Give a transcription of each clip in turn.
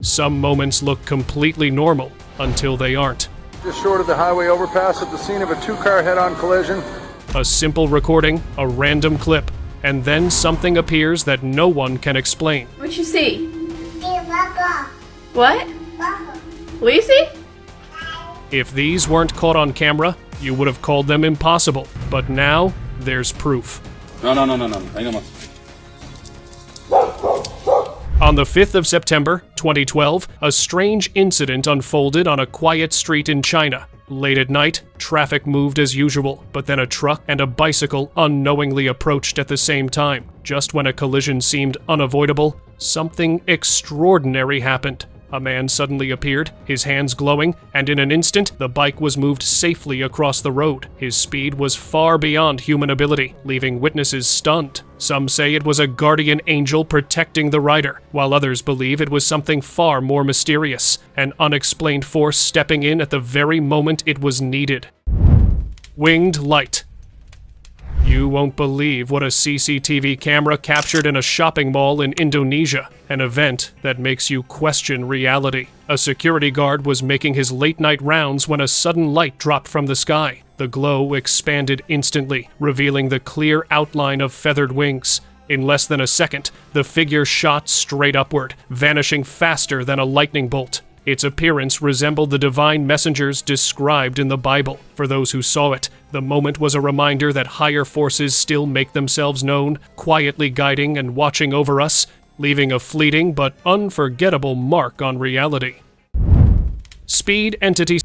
Some moments look completely normal until they aren't. Just short of the highway overpass at the scene of a two-car head-on collision. A simple recording, a random clip, and then something appears that no one can explain. What'd you see? Bubba. What? Bubba. Lucy? If these weren't caught on camera, you would have called them impossible. But now, there's proof. No. Ahí nomás. On the 5th of September, 2012, a strange incident unfolded on a quiet street in China. Late at night, traffic moved as usual, but then a truck and a bicycle unknowingly approached at the same time. Just when a collision seemed unavoidable, something extraordinary happened. A man suddenly appeared, his hands glowing, and in an instant, the bike was moved safely across the road. His speed was far beyond human ability, leaving witnesses stunned. Some say it was a guardian angel protecting the rider, while others believe it was something far more mysterious, an unexplained force stepping in at the very moment it was needed. Winged light. You won't believe what a CCTV camera captured in a shopping mall in Indonesia, an event that makes you question reality. A security guard was making his late-night rounds when a sudden light dropped from the sky. The glow expanded instantly, revealing the clear outline of feathered wings. In less than a second, the figure shot straight upward, vanishing faster than a lightning bolt. Its appearance resembled the divine messengers described in the Bible. For those who saw it, the moment was a reminder that higher forces still make themselves known, quietly guiding and watching over us, leaving a fleeting but unforgettable mark on reality. Speed entity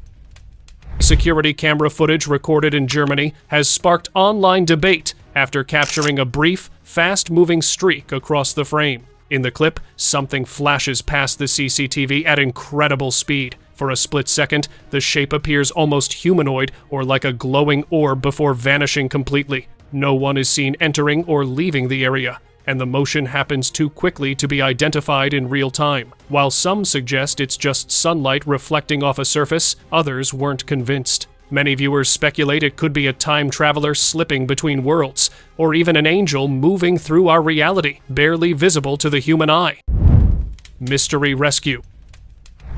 security camera footage recorded in Germany has sparked online debate after capturing a brief, fast-moving streak across the frame. In the clip, something flashes past the CCTV at incredible speed. For a split second, the shape appears almost humanoid or like a glowing orb before vanishing completely. No one is seen entering or leaving the area, and the motion happens too quickly to be identified in real time. While some suggest it's just sunlight reflecting off a surface, others weren't convinced. Many viewers speculate it could be a time traveler slipping between worlds, or even an angel moving through our reality, barely visible to the human eye. Mystery rescue.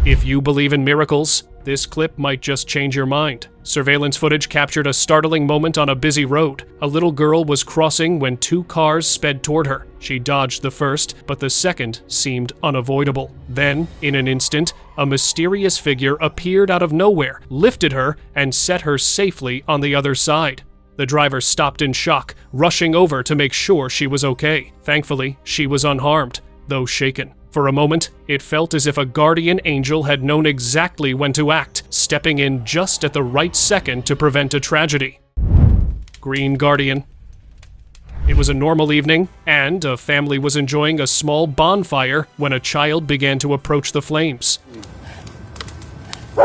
If you believe in miracles, this clip might just change your mind. Surveillance footage captured a startling moment on a busy road. A little girl was crossing when two cars sped toward her. She dodged the first, but the second seemed unavoidable. Then, in an instant, a mysterious figure appeared out of nowhere, lifted her, and set her safely on the other side. The driver stopped in shock, rushing over to make sure she was okay. Thankfully, she was unharmed, though shaken. For a moment, it felt as if a guardian angel had known exactly when to act, stepping in just at the right second to prevent a tragedy. Green Guardian. It was a normal evening, and a family was enjoying a small bonfire when a child began to approach the flames. No.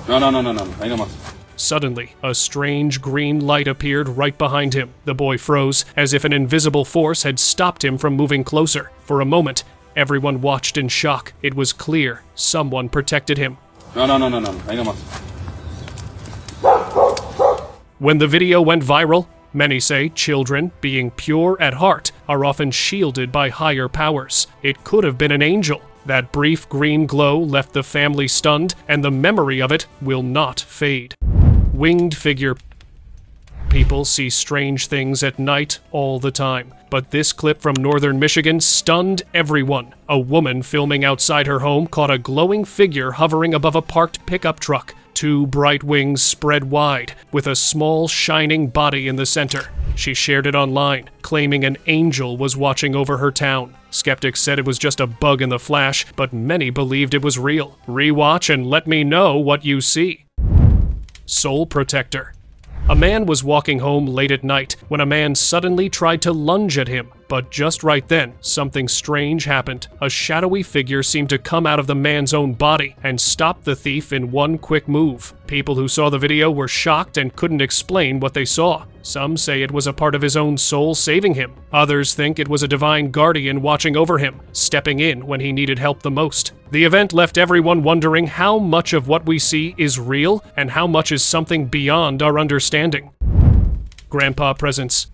Ahí nomás. Suddenly, a strange green light appeared right behind him. The boy froze, as if an invisible force had stopped him from moving closer. For a moment, everyone watched in shock. It was clear someone protected him. No. Ahí nomás. When the video went viral, many say children, being pure at heart, are often shielded by higher powers. It could have been an angel. That brief green glow left the family stunned, and the memory of it will not fade. Winged figure. People see strange things at night all the time, but this clip from northern Michigan stunned everyone. A woman filming outside her home caught a glowing figure hovering above a parked pickup truck. Two bright wings spread wide, with a small, shining body in the center. She shared it online, claiming an angel was watching over her town. Skeptics said it was just a bug in the flash, but many believed it was real. Rewatch and let me know what you see. Soul Protector. A man was walking home late at night when a man suddenly tried to lunge at him. But just right then, something strange happened. A shadowy figure seemed to come out of the man's own body and stop the thief in one quick move. People who saw the video were shocked and couldn't explain what they saw. Some say it was a part of his own soul saving him. Others think it was a divine guardian watching over him, stepping in when he needed help the most. The event left everyone wondering how much of what we see is real and how much is something beyond our understanding. Grandpa presence.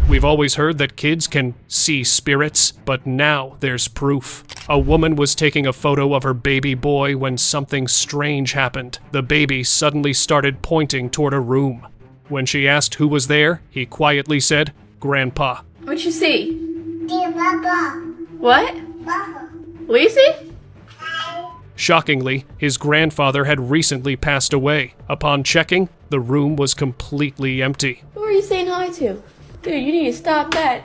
We've always heard that kids can see spirits, but now there's proof. A woman was taking a photo of her baby boy when something strange happened. The baby suddenly started pointing toward a room. When she asked who was there, he quietly said, "Grandpa." What'd you see? Dear Papa. What? Papa. Lucy? Shockingly, his grandfather had recently passed away. Upon checking, the room was completely empty. Who are you saying hi to? Dude, you need to stop that.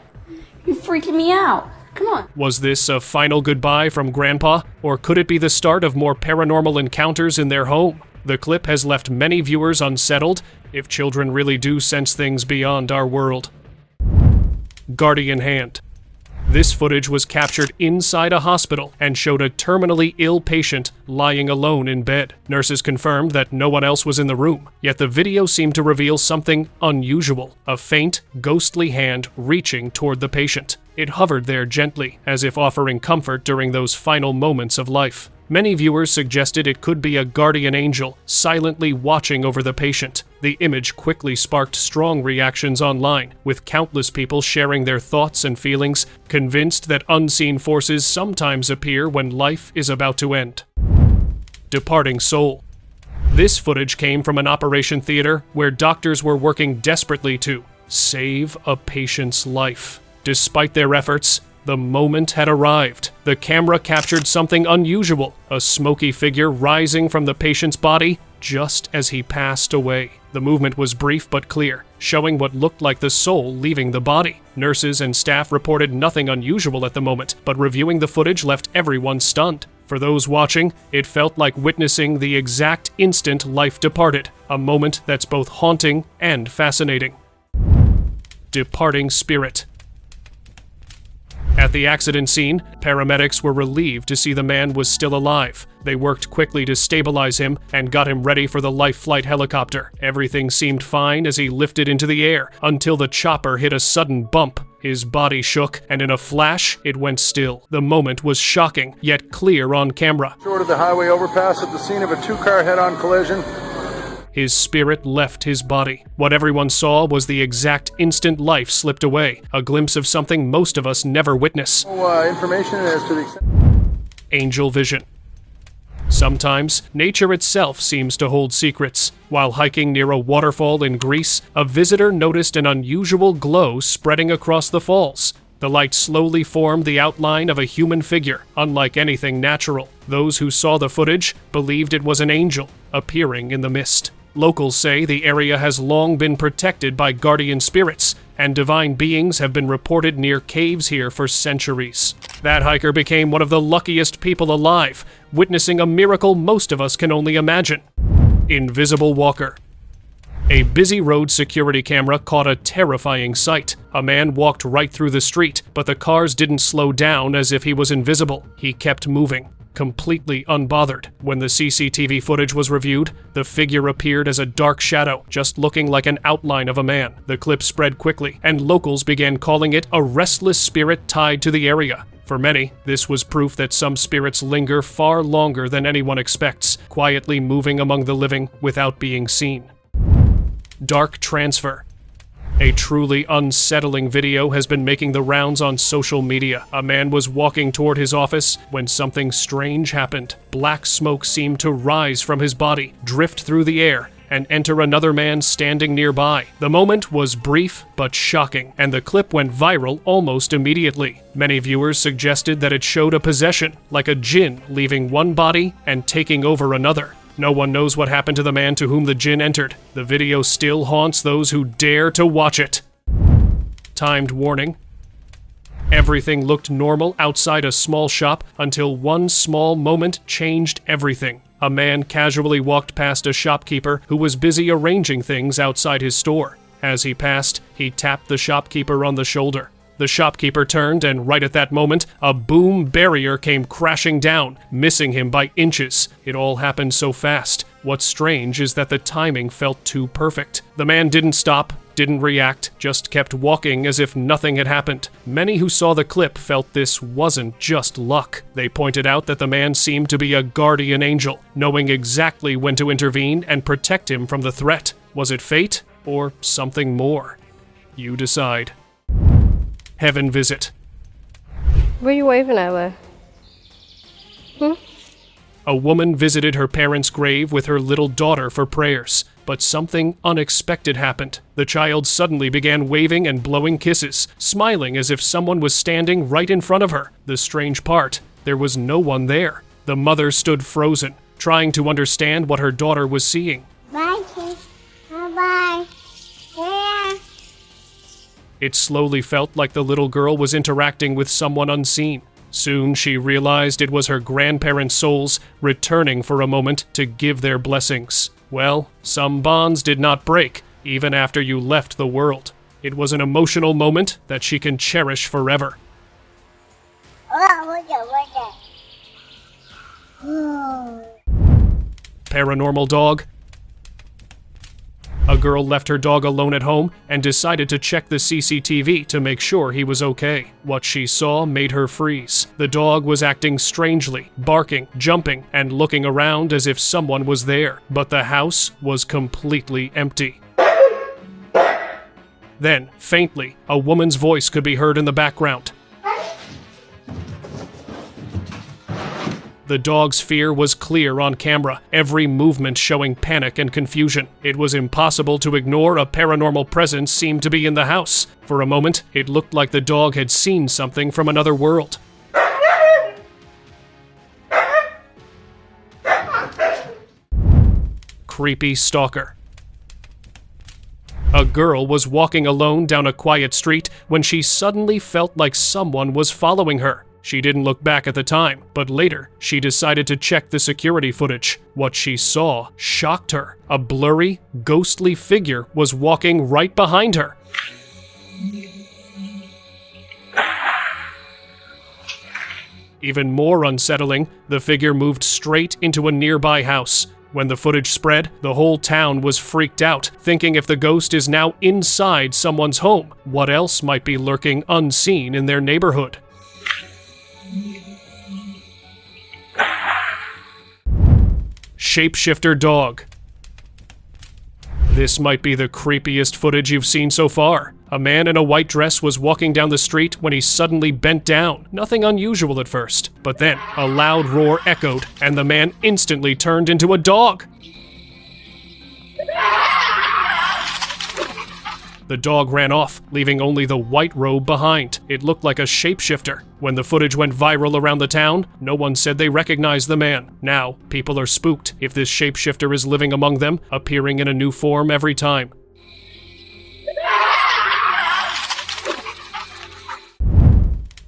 You're freaking me out. Come on. Was this a final goodbye from Grandpa, or could it be the start of more paranormal encounters in their home? The clip has left many viewers unsettled, if children really do sense things beyond our world. Guardian hand. This footage was captured inside a hospital and showed a terminally ill patient lying alone in bed. Nurses confirmed that no one else was in the room, yet the video seemed to reveal something unusual, a faint, ghostly hand reaching toward the patient. It hovered there gently, as if offering comfort during those final moments of life. Many viewers suggested it could be a guardian angel silently watching over the patient. The image quickly sparked strong reactions online, with countless people sharing their thoughts and feelings, convinced that unseen forces sometimes appear when life is about to end. Departing soul. This footage came from an operation theater where doctors were working desperately to save a patient's life. Despite their efforts, the moment had arrived. The camera captured something unusual, a smoky figure rising from the patient's body just as he passed away. The movement was brief but clear, showing what looked like the soul leaving the body. Nurses and staff reported nothing unusual at the moment, but reviewing the footage left everyone stunned. For those watching, it felt like witnessing the exact instant life departed, a moment that's both haunting and fascinating. Departing spirit. At the accident scene, paramedics were relieved to see the man was still alive. They worked quickly to stabilize him and got him ready for the life flight helicopter. Everything seemed fine as he lifted into the air, until the chopper hit a sudden bump. His body shook, and in a flash, it went still. The moment was shocking, yet clear on camera. Short of the highway overpass at the scene of a two-car head-on collision. His spirit left his body. What everyone saw was the exact instant life slipped away, a glimpse of something most of us never witness. Information as to the extent. Angel vision. Sometimes, nature itself seems to hold secrets. While hiking near a waterfall in Greece, a visitor noticed an unusual glow spreading across the falls. The light slowly formed the outline of a human figure, unlike anything natural. Those who saw the footage believed it was an angel appearing in the mist. Locals say the area has long been protected by guardian spirits, and divine beings have been reported near caves here for centuries. That hiker became one of the luckiest people alive, witnessing a miracle most of us can only imagine. Invisible walker. A busy road security camera caught a terrifying sight. A man walked right through the street, but the cars didn't slow down as if he was invisible. He kept moving, completely unbothered. When the CCTV footage was reviewed, the figure appeared as a dark shadow, just looking like an outline of a man. The clip spread quickly, and locals began calling it a restless spirit tied to the area. For many, this was proof that some spirits linger far longer than anyone expects, quietly moving among the living without being seen. Dark transfer. A truly unsettling video has been making the rounds on social media. A man was walking toward his office when something strange happened. Black smoke seemed to rise from his body, drift through the air, and enter another man standing nearby. The moment was brief but shocking, and the clip went viral almost immediately. Many viewers suggested that it showed a possession, like a jinn leaving one body and taking over another. No one knows what happened to the man to whom the jinn entered. The video still haunts those who dare to watch it. Timed warning. Everything looked normal outside a small shop until one small moment changed everything. A man casually walked past a shopkeeper who was busy arranging things outside his store. As he passed, he tapped the shopkeeper on the shoulder. The shopkeeper turned, and right at that moment, a boom barrier came crashing down, missing him by inches. It all happened so fast. What's strange is that the timing felt too perfect. The man didn't stop, didn't react, just kept walking as if nothing had happened. Many who saw the clip felt this wasn't just luck. They pointed out that the man seemed to be a guardian angel, knowing exactly when to intervene and protect him from the threat. Was it fate or something more? You decide. Heaven visit. Where you waving at, Lay? A woman visited her parents' grave with her little daughter for prayers, but something unexpected happened. The child suddenly began waving and blowing kisses, smiling as if someone was standing right in front of her. The strange part, there was no one there. The mother stood frozen, trying to understand what her daughter was seeing. Bye, kid. Bye-bye. Yeah. It slowly felt like the little girl was interacting with someone unseen. Soon she realized it was her grandparents' souls returning for a moment to give their blessings. Well, some bonds did not break, even after you left the world. It was an emotional moment that she can cherish forever. Paranormal dog. A girl left her dog alone at home and decided to check the CCTV to make sure he was okay. What she saw made her freeze. The dog was acting strangely, barking, jumping, and looking around as if someone was there, but the house was completely empty. Then, faintly, a woman's voice could be heard in the background. The dog's fear was clear on camera, every movement showing panic and confusion. It was impossible to ignore a paranormal presence seemed to be in the house. For a moment, it looked like the dog had seen something from another world. Creepy stalker. A girl was walking alone down a quiet street when she suddenly felt like someone was following her. She didn't look back at the time, but later, she decided to check the security footage. What she saw shocked her. A blurry, ghostly figure was walking right behind her. Even more unsettling, the figure moved straight into a nearby house. When the footage spread, the whole town was freaked out, thinking if the ghost is now inside someone's home, what else might be lurking unseen in their neighborhood? Shapeshifter dog. This might be the creepiest footage you've seen so far. A man in a white dress was walking down the street when he suddenly bent down. Nothing unusual at first, but then a loud roar echoed, and the man instantly turned into a dog. The dog ran off, leaving only the white robe behind. It looked like a shapeshifter. When the footage went viral around the town, no one said they recognized the man. Now, people are spooked if this shapeshifter is living among them, appearing in a new form every time.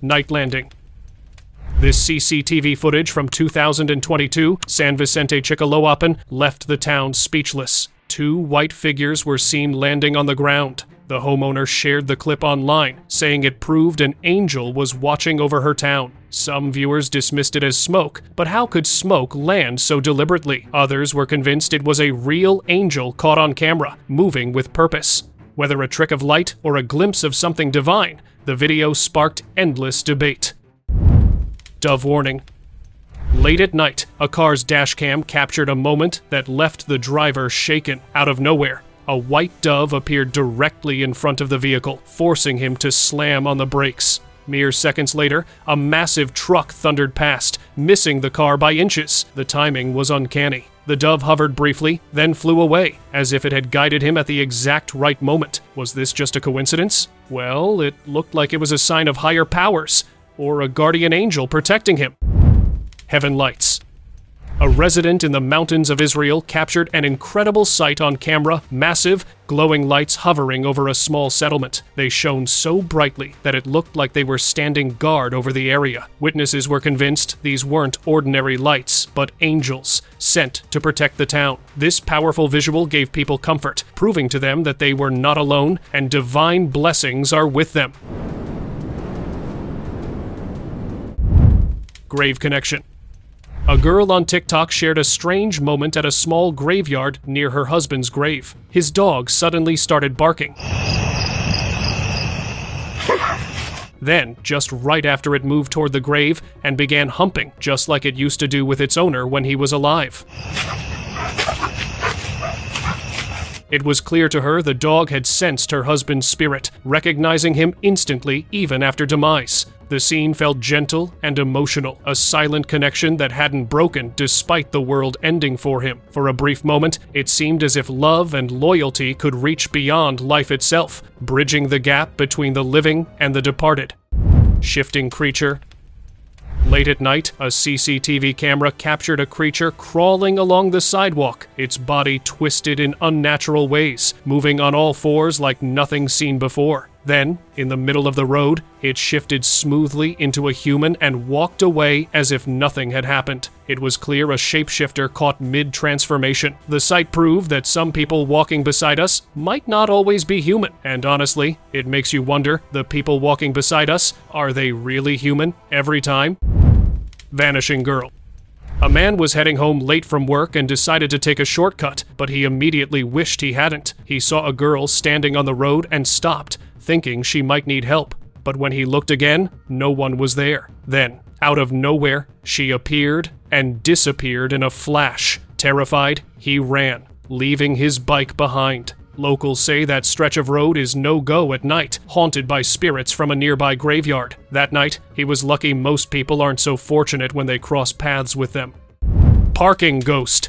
Night landing. This CCTV footage from 2022, San Vicente Chicoloapan, left the town speechless. Two white figures were seen landing on the ground. The homeowner shared the clip online, saying it proved an angel was watching over her town. Some viewers dismissed it as smoke, but how could smoke land so deliberately? Others were convinced it was a real angel caught on camera, moving with purpose. Whether a trick of light or a glimpse of something divine, the video sparked endless debate. Dove warning. Late at night, a car's dashcam captured a moment that left the driver shaken. Out of nowhere, a white dove appeared directly in front of the vehicle, forcing him to slam on the brakes. Mere seconds later, a massive truck thundered past, missing the car by inches. The timing was uncanny. The dove hovered briefly, then flew away, as if it had guided him at the exact right moment. Was this just a coincidence? Well, it looked like it was a sign of higher powers, or a guardian angel protecting him. Heaven lights. A resident in the mountains of Israel captured an incredible sight on camera, massive, glowing lights hovering over a small settlement. They shone so brightly that it looked like they were standing guard over the area. Witnesses were convinced these weren't ordinary lights, but angels, sent to protect the town. This powerful visual gave people comfort, proving to them that they were not alone and divine blessings are with them. Grave connection. A girl on TikTok shared a strange moment at a small graveyard near her husband's grave. His dog suddenly started barking. Then, just right after it moved toward the grave and began humping, just like it used to do with its owner when he was alive. It was clear to her the dog had sensed her husband's spirit, recognizing him instantly even after demise. The scene felt gentle and emotional, a silent connection that hadn't broken despite the world ending for him. For a brief moment, it seemed as if love and loyalty could reach beyond life itself, bridging the gap between the living and the departed. Shifting creature. Late at night, a CCTV camera captured a creature crawling along the sidewalk, its body twisted in unnatural ways, moving on all fours like nothing seen before. Then, in the middle of the road, it shifted smoothly into a human and walked away as if nothing had happened. It was clear a shapeshifter caught mid-transformation. The sight proved that some people walking beside us might not always be human. And honestly, it makes you wonder, the people walking beside us, are they really human every time? Vanishing girl. A man was heading home late from work and decided to take a shortcut, but he immediately wished he hadn't. He saw a girl standing on the road and stopped, thinking she might need help. But when he looked again, no one was there. Then, out of nowhere, she appeared and disappeared in a flash. Terrified, he ran, leaving his bike behind. Locals say that stretch of road is no-go at night, haunted by spirits from a nearby graveyard. That night, he was lucky most people aren't so fortunate when they cross paths with them. Parking ghost.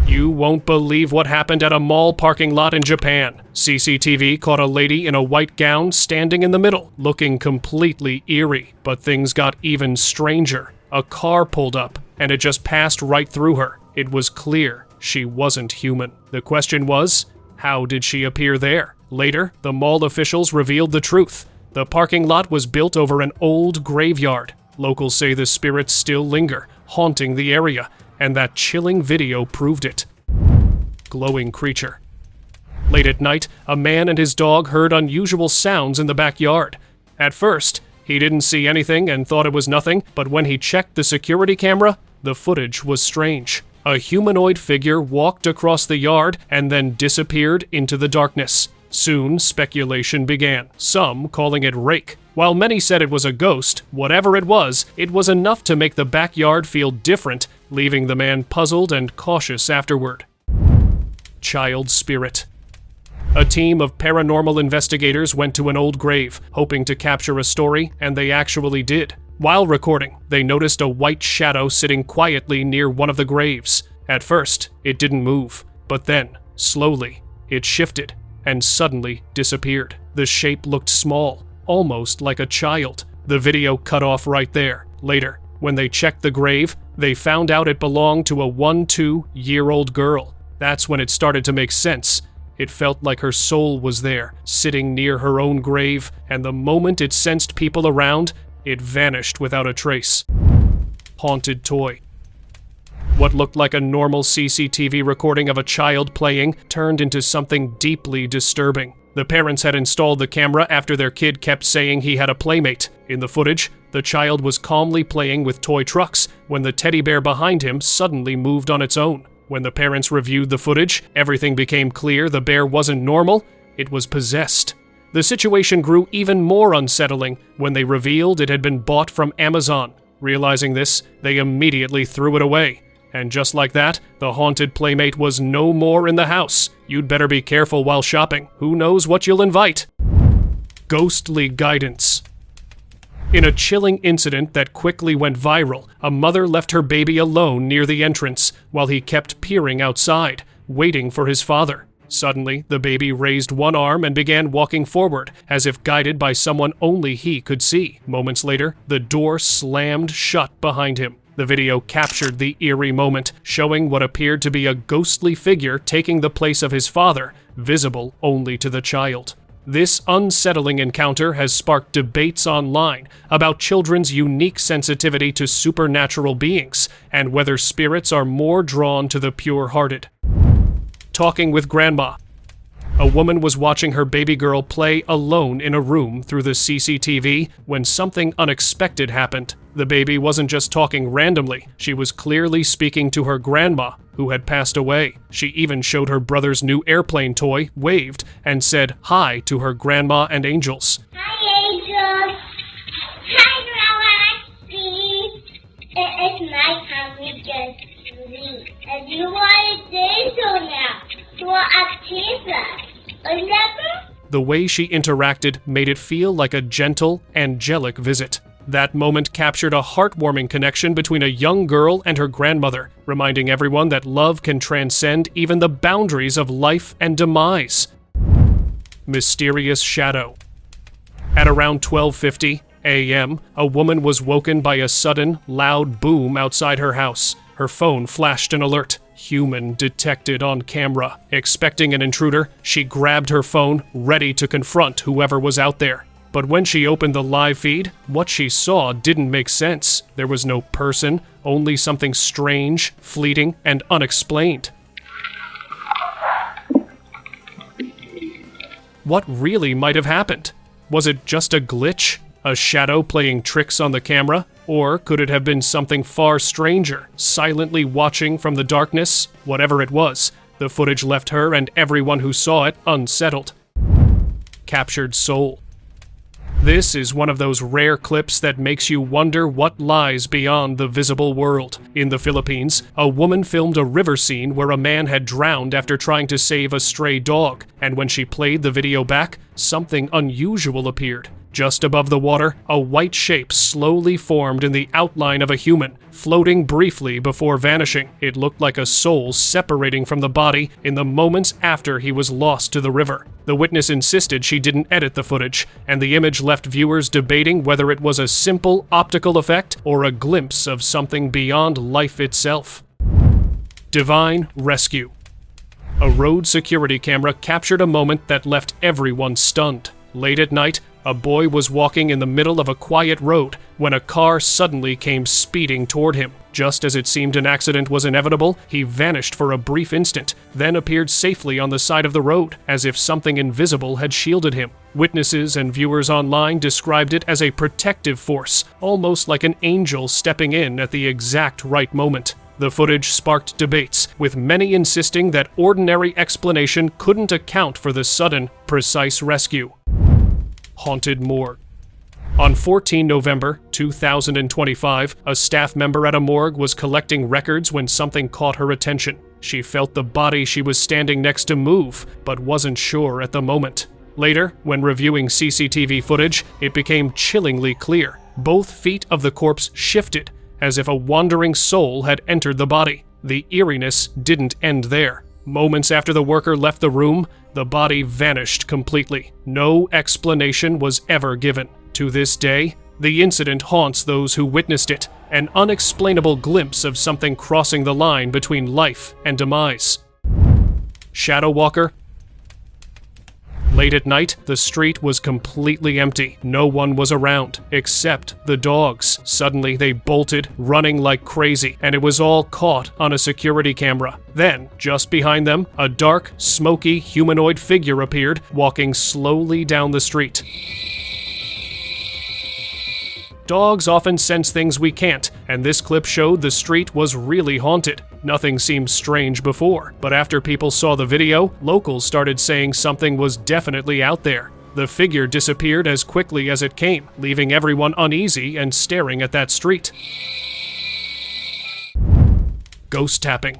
You won't believe what happened at a mall parking lot in Japan. CCTV caught a lady in a white gown standing in the middle, looking completely eerie. But things got even stranger. A car pulled up, and it just passed right through her. It was clear she wasn't human. The question was, how did she appear there? Later, the mall officials revealed the truth. The parking lot was built over an old graveyard. Locals say the spirits still linger, haunting the area, and that chilling video proved it. Glowing creature. Late at night, a man and his dog heard unusual sounds in the backyard. At first, he didn't see anything and thought it was nothing, but when he checked the security camera, the footage was strange. A humanoid figure walked across the yard and then disappeared into the darkness. Soon, speculation began, some calling it Rake. While many said it was a ghost, whatever it was enough to make the backyard feel different, leaving the man puzzled and cautious afterward. Child spirit. A team of paranormal investigators went to an old grave, hoping to capture a story, and they actually did. While recording, they noticed a white shadow sitting quietly near one of the graves. At first, it didn't move, but then, slowly, it shifted and suddenly disappeared. The shape looked small, almost like a child. The video cut off right there. Later, when they checked the grave, they found out it belonged to a 1-2-year-old girl. That's when it started to make sense. It felt like her soul was there, sitting near her own grave, and the moment it sensed people around, it vanished without a trace. Haunted toy. What looked like a normal CCTV recording of a child playing turned into something deeply disturbing. The parents had installed the camera after their kid kept saying he had a playmate. In the footage, the child was calmly playing with toy trucks when the teddy bear behind him suddenly moved on its own. When the parents reviewed the footage, everything became clear the bear wasn't normal, it was possessed. The situation grew even more unsettling when they revealed it had been bought from Amazon. Realizing this, they immediately threw it away. And just like that, the haunted playmate was no more in the house. You'd better be careful while shopping. Who knows what you'll invite? Ghostly guidance. In a chilling incident that quickly went viral, a mother left her baby alone near the entrance while he kept peering outside, waiting for his father. Suddenly, the baby raised one arm and began walking forward, as if guided by someone only he could see. Moments later, the door slammed shut behind him. The video captured the eerie moment, showing what appeared to be a ghostly figure taking the place of his father, visible only to the child. This unsettling encounter has sparked debates online about children's unique sensitivity to supernatural beings and whether spirits are more drawn to the pure-hearted. Talking with grandma. A woman was watching her baby girl play alone in a room through the CCTV when something unexpected happened. The baby wasn't just talking randomly, she was clearly speaking to her grandma, who had passed away. She even showed her brother's new airplane toy, waved, and said hi to her grandma and angels. Hi, Angel. Hi, Galaxy. It's nighttime. We can sleep. And you want to say so now. Dua aktiva. Remember? The way she interacted made it feel like a gentle, angelic visit. That moment captured a heartwarming connection between a young girl and her grandmother, reminding everyone that love can transcend even the boundaries of life and demise. Mysterious shadow. At around 12:50 a.m., a woman was woken by a sudden, loud boom outside her house. Her phone flashed an alert. Human detected on camera. Expecting an intruder, she grabbed her phone, ready to confront whoever was out there. But when she opened the live feed, what she saw didn't make sense. There was no person, only something strange, fleeting, and unexplained. What really might have happened? Was it just a glitch? A shadow playing tricks on the camera? Or could it have been something far stranger, silently watching from the darkness? Whatever it was, the footage left her and everyone who saw it unsettled. Captured soul. This is one of those rare clips that makes you wonder what lies beyond the visible world. In the Philippines, a woman filmed a river scene where a man had drowned after trying to save a stray dog, and when she played the video back, something unusual appeared. Just above the water, a white shape slowly formed in the outline of a human, floating briefly before vanishing. It looked like a soul separating from the body in the moments after he was lost to the river. The witness insisted she didn't edit the footage, and the image left viewers debating whether it was a simple optical effect or a glimpse of something beyond life itself. Divine rescue. A road security camera captured a moment that left everyone stunned. Late at night, a boy was walking in the middle of a quiet road when a car suddenly came speeding toward him. Just as it seemed an accident was inevitable, he vanished for a brief instant, then appeared safely on the side of the road, as if something invisible had shielded him. Witnesses and viewers online described it as a protective force, almost like an angel stepping in at the exact right moment. The footage sparked debates, with many insisting that ordinary explanation couldn't account for the sudden, precise rescue. Haunted morgue. On 14 November 2025, a staff member at a morgue was collecting records when something caught her attention. She felt the body she was standing next to move, but wasn't sure at the moment. Later, when reviewing CCTV footage, it became chillingly clear. Both feet of the corpse shifted, as if a wandering soul had entered the body. The eeriness didn't end there. Moments after the worker left the room, the body vanished completely. No explanation was ever given. To this day, the incident haunts those who witnessed it, an unexplainable glimpse of something crossing the line between life and demise. Shadow walker. Late at night, the street was completely empty. No one was around, except the dogs. Suddenly, they bolted, running like crazy, and it was all caught on a security camera. Then, just behind them, a dark, smoky, humanoid figure appeared, walking slowly down the street. Dogs often sense things we can't, and this clip showed the street was really haunted. Nothing seemed strange before, but after people saw the video, locals started saying something was definitely out there. The figure disappeared as quickly as it came, leaving everyone uneasy and staring at that street. Ghost tapping.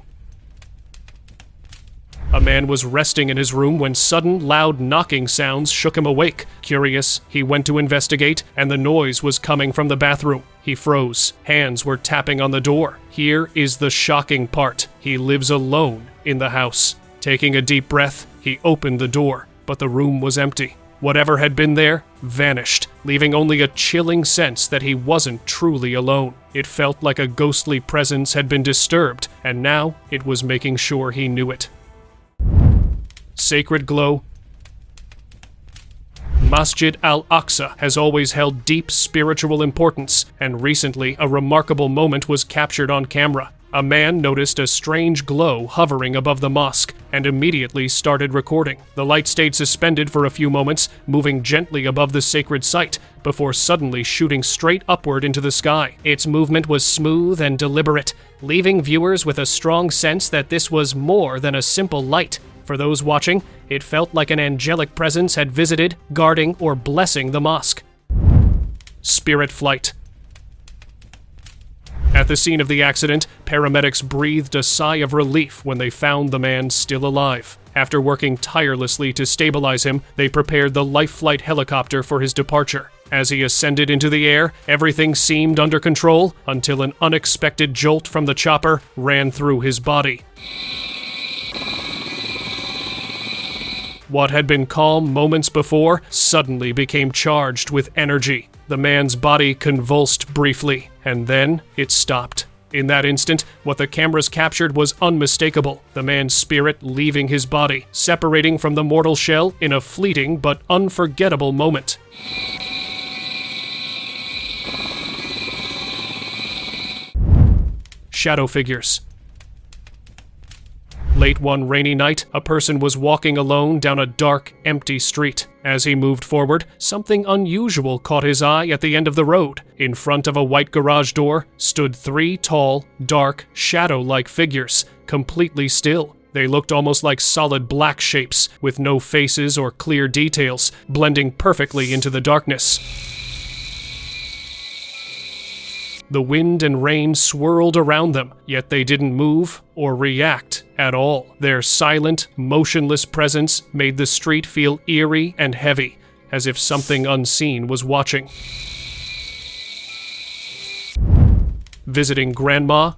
A man was resting in his room when sudden, loud knocking sounds shook him awake. Curious, he went to investigate, and the noise was coming from the bathroom. He froze. Hands were tapping on the door. Here is the shocking part. He lives alone in the house. Taking a deep breath, he opened the door, but the room was empty. Whatever had been there vanished, leaving only a chilling sense that he wasn't truly alone. It felt like a ghostly presence had been disturbed, and now it was making sure he knew it. Sacred glow. Masjid al-Aqsa has always held deep spiritual importance, and recently a remarkable moment was captured on camera. A man noticed a strange glow hovering above the mosque and immediately started recording. The light stayed suspended for a few moments, moving gently above the sacred site, before suddenly shooting straight upward into the sky. Its movement was smooth and deliberate, leaving viewers with a strong sense that this was more than a simple light. For those watching, it felt like an angelic presence had visited, guarding, or blessing the mosque. Spirit flight. At the scene of the accident, paramedics breathed a sigh of relief when they found the man still alive. After working tirelessly to stabilize him, they prepared the life flight helicopter for his departure. As he ascended into the air, everything seemed under control until an unexpected jolt from the chopper ran through his body. What had been calm moments before suddenly became charged with energy. The man's body convulsed briefly, and then it stopped. In that instant, what the cameras captured was unmistakable, the man's spirit leaving his body, separating from the mortal shell in a fleeting but unforgettable moment. Shadow figures. Late one rainy night, a person was walking alone down a dark, empty street. As he moved forward, something unusual caught his eye at the end of the road. In front of a white garage door stood 3 tall, dark, shadow-like figures, completely still. They looked almost like solid black shapes, with no faces or clear details, blending perfectly into the darkness. The wind and rain swirled around them, yet they didn't move or react at all. Their silent, motionless presence made the street feel eerie and heavy, as if something unseen was watching. Visiting Grandma.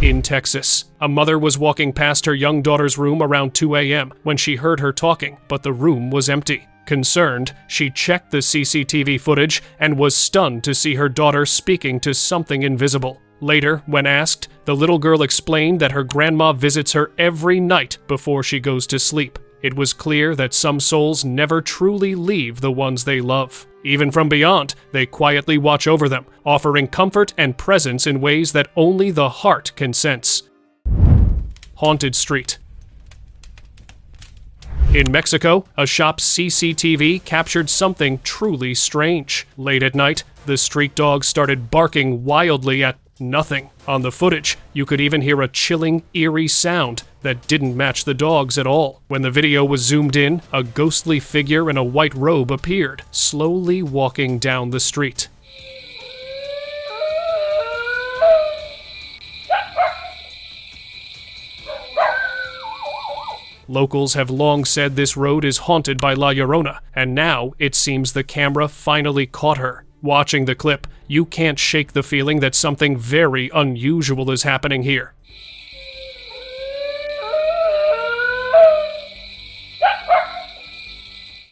In Texas, a mother was walking past her young daughter's room around 2 a.m. when she heard her talking, but the room was empty. Concerned, she checked the CCTV footage and was stunned to see her daughter speaking to something invisible. Later, when asked, the little girl explained that her grandma visits her every night before she goes to sleep. It was clear that some souls never truly leave the ones they love. Even from beyond, they quietly watch over them, offering comfort and presence in ways that only the heart can sense. Haunted Street. In Mexico, a shop's CCTV captured something truly strange. Late at night, the street dogs started barking wildly at nothing. On the footage, you could even hear a chilling, eerie sound that didn't match the dogs at all. When the video was zoomed in, a ghostly figure in a white robe appeared, slowly walking down the street. Locals have long said this road is haunted by La Llorona, and now it seems the camera finally caught her. Watching the clip, you can't shake the feeling that something very unusual is happening here.